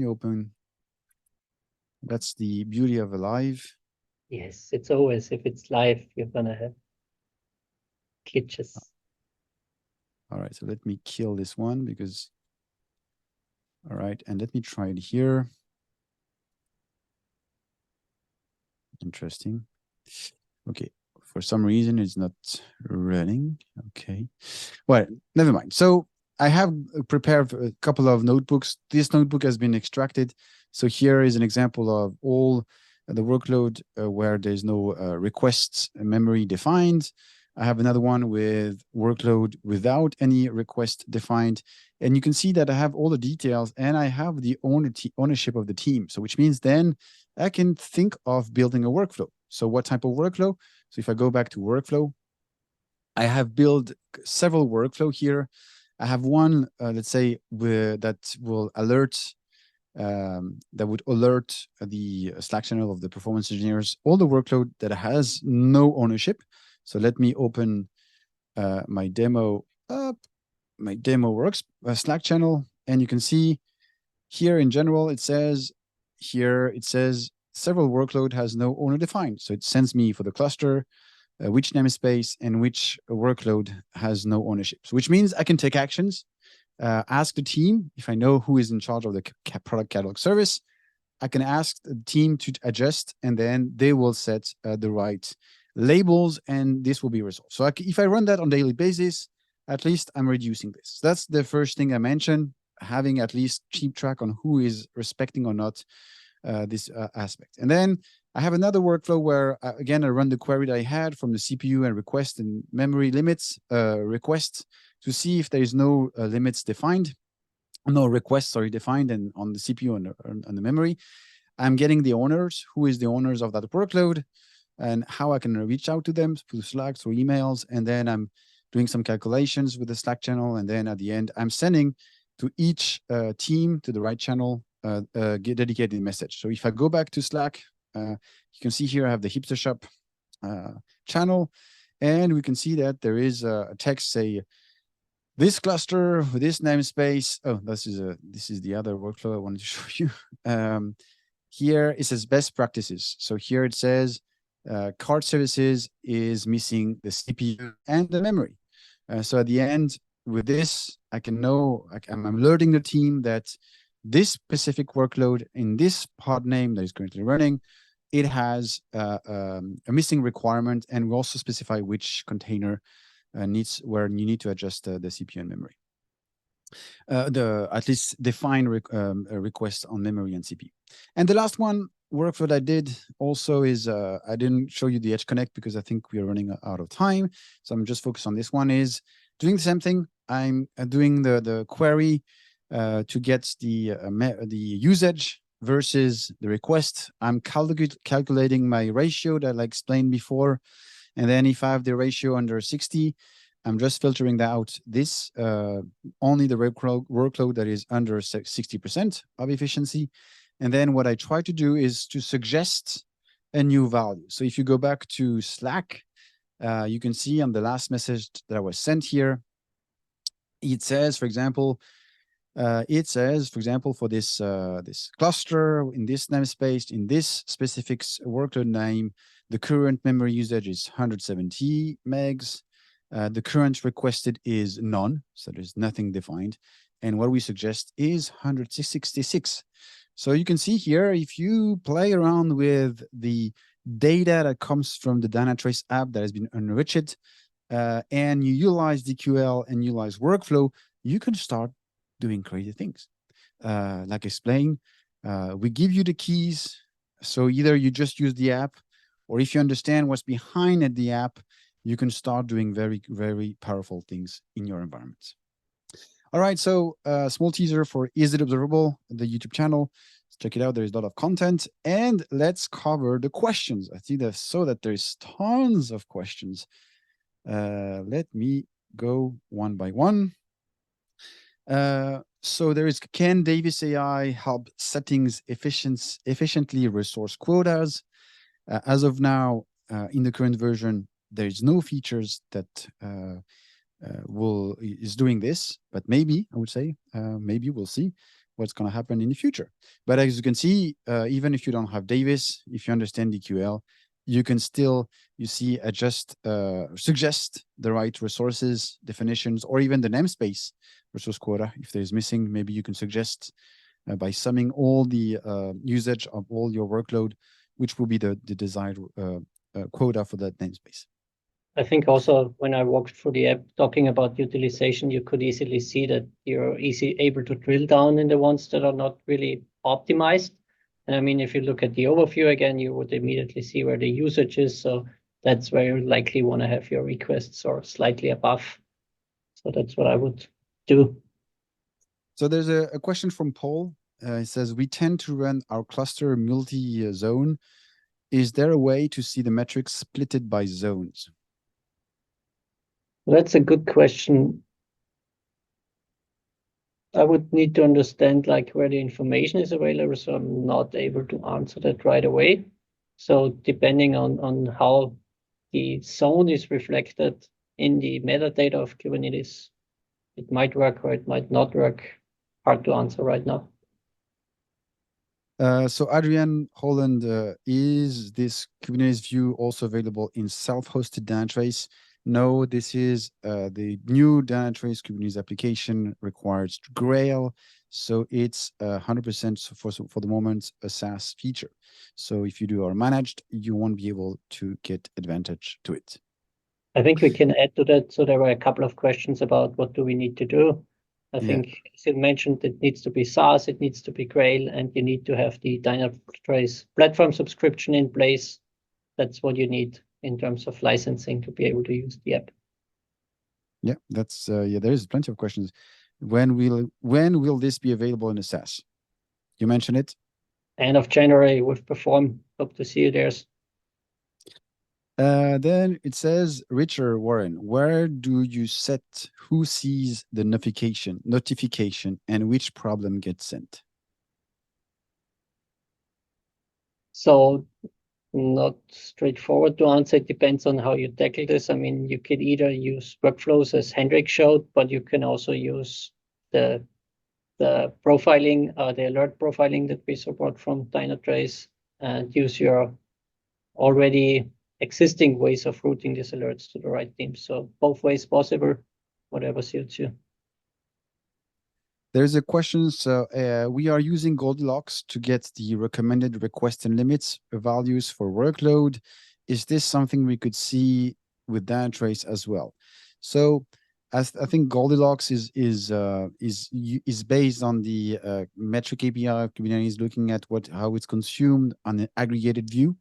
open. That's the beauty of a live. Yes, it's always, if it's live, you're gonna have glitches. All right, so let me kill this one because, all right, and let me try it here. Interesting. Okay, for some reason it's not running. Okay, well, never mind. So I have prepared a couple of notebooks. This notebook has been extracted. So here is an example of all the workload where there's no requests memory defined. I have another one with workload without any request defined. And you can see that I have all the details and I have the ownership of the team. So which means then I can think of building a workflow. So what type of workflow? So if I go back to workflow, I have built several workflow here. I have one, let's say, that will alert, that would alert the Slack channel of the performance engineers, all the workload that has no ownership. So let me open my demo works Slack channel, and you can see here in general it says several workload has no owner defined. So it sends me for the cluster which namespace and which workload has no ownership. So which means I can take actions, ask the team if I know who is in charge of the product catalog service. I can ask the team to adjust, and then they will set the right labels, and this will be resolved. So if I run that on a daily basis, at least I'm reducing this. That's the first thing I mentioned, having at least keep track on who is respecting or not this aspect. And then I have another workflow where, again, I run the query that I had from the CPU and request and memory limits requests to see if there is no limits defined, no requests are defined and on the CPU and on the memory. I'm getting the owners, who is the owners of that workload, and how I can reach out to them through Slack, through emails, and then I'm doing some calculations with the Slack channel, and then at the end, I'm sending to each team to the right channel dedicated message. So if I go back to Slack, you can see here I have the Hipster Shop channel, and we can see that there is a text say, this cluster with this namespace. Oh, this is the other workflow I wanted to show you. Here it says best practices. So here it says card services is missing the CPU and the memory. So at the end, with this, I can know, I'm alerting the team that this specific workload in this pod name that is currently running it has a missing requirement, and we also specify which container where you need to adjust the CPU and memory. At least define a request on memory and CPU. And the last one workflow that I did also is, I didn't show you the Edge Connect because I think we are running out of time. So I'm just focused on this one, is doing the same thing. I'm doing the query to get the usage versus the request. I'm calculating my ratio that I explained before. And then if I have the ratio under 60, I'm just filtering that out this, only the workload that is under 60% of efficiency. And then what I try to do is to suggest a new value. So if you go back to Slack, you can see on the last message that was sent here, it says, for example, for this this cluster in this namespace, in this specific workload name, the current memory usage is 170 megs. The current requested is none, so there's nothing defined. And what we suggest is 166. So you can see here, if you play around with the data that comes from the Dynatrace app that has been enriched, and you utilize DQL and utilize workflow, you can start doing crazy things. Like explained, we give you the keys. So either you just use the app, or if you understand what's behind the app, you can start doing very, very powerful things in your environments. All right, so small teaser for Is It Observable, the YouTube channel. Let's check it out. There's a lot of content. And let's cover the questions. I see that there's tons of questions. Let me go one by one. So there is, can Davis AI help settings efficiently resource quotas? As of now, in the current version, there is no features that is doing this, but maybe, I would say, maybe we'll see what's going to happen in the future. But as you can see, even if you don't have Davis, if you understand DQL, you can still, suggest the right resources, definitions, or even the namespace resource quota. If there's missing, maybe you can suggest by summing all the usage of all your workload, which will be the desired quota for that namespace. I think also when I walked through the app talking about utilization, you could easily see that you're able to drill down in the ones that are not really optimized. And I mean, if you look at the overview again, you would immediately see where the usage is. So that's where you likely want to have your requests or slightly above. So that's what I would do. So there's a question from Paul. It says, we tend to run our cluster multi-zone. Is there a way to see the metrics splitted by zones? That's a good question. I would need to understand like where the information is available, so I'm not able to answer that right away. So depending on how the zone is reflected in the metadata of Kubernetes, it might work or it might not work. Hard to answer right now. So Adrian Holland, is this Kubernetes view also available in self-hosted Dynatrace? No, this is the new Dynatrace Kubernetes application requires Geigl. So it's 100% for the moment a SaaS feature. So if you do our managed, you won't be able to get advantage to it. I think we can add to that. So there were a couple of questions about what do we need to do. I think, as you mentioned, it needs to be SaaS, it needs to be Geigl, and you need to have the Dynatrace platform subscription in place. That's what you need in terms of licensing to be able to use the app. Yeah, that's there is plenty of questions. When will this be available in the SaaS? You mentioned it. End of January with Perform. Hope to see you there. Then it says, Richard Warren, where do you set who sees the notification and which problem gets sent? So not straightforward to answer. It depends on how you tackle this. I mean, you could either use workflows as Henrik showed, but you can also use the profiling, the alert profiling that we support from Dynatrace, and use your already existing ways of routing these alerts to the right team. So both ways possible, whatever suits you. There's a question. So we are using Goldilocks to get the recommended request and limits values for workload. Is this something we could see with Dynatrace as well? So, as I think Goldilocks is based on the metric API of Kubernetes, looking at how it's consumed on an aggregated view,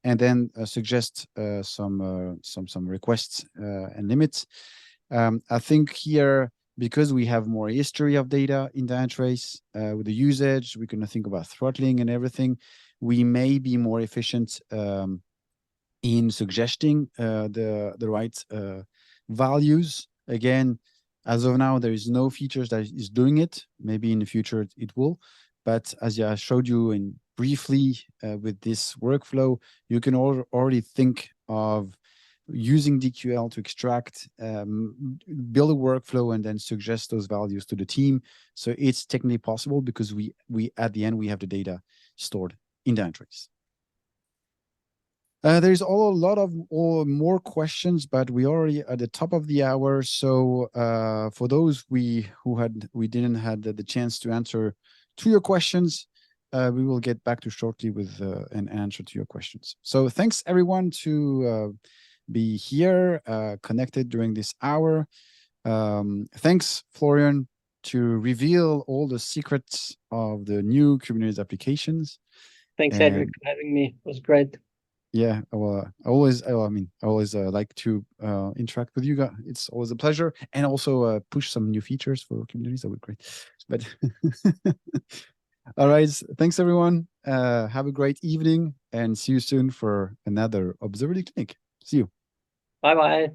and then suggest some requests and limits. I think here, because we have more history of data in Dynatrace with the usage, we can think about throttling and everything. We may be more efficient in suggesting the right values. Again, as of now, there is no features that is doing it. Maybe in the future it will. But as I showed you in briefly with this workflow, you can already think of using DQL to extract, build a workflow, and then suggest those values to the team. So it's technically possible because we at the end we have the data stored in Dynatrace. There's a lot of more questions, but we already at the top of the hour. So for those we didn't had the chance to answer to your questions, we will get back to shortly with an answer to your questions. So thanks everyone to be here connected during this hour. Thanks, Florian, to reveal all the secrets of the new Kubernetes applications. Thanks, Henrik, for having me. It was great. Yeah, well, I always like to interact with you guys. It's always a pleasure, and also push some new features for Kubernetes. That would be great. But all right, thanks everyone. Have a great evening, and see you soon for another Observability Clinic. See you. Bye bye.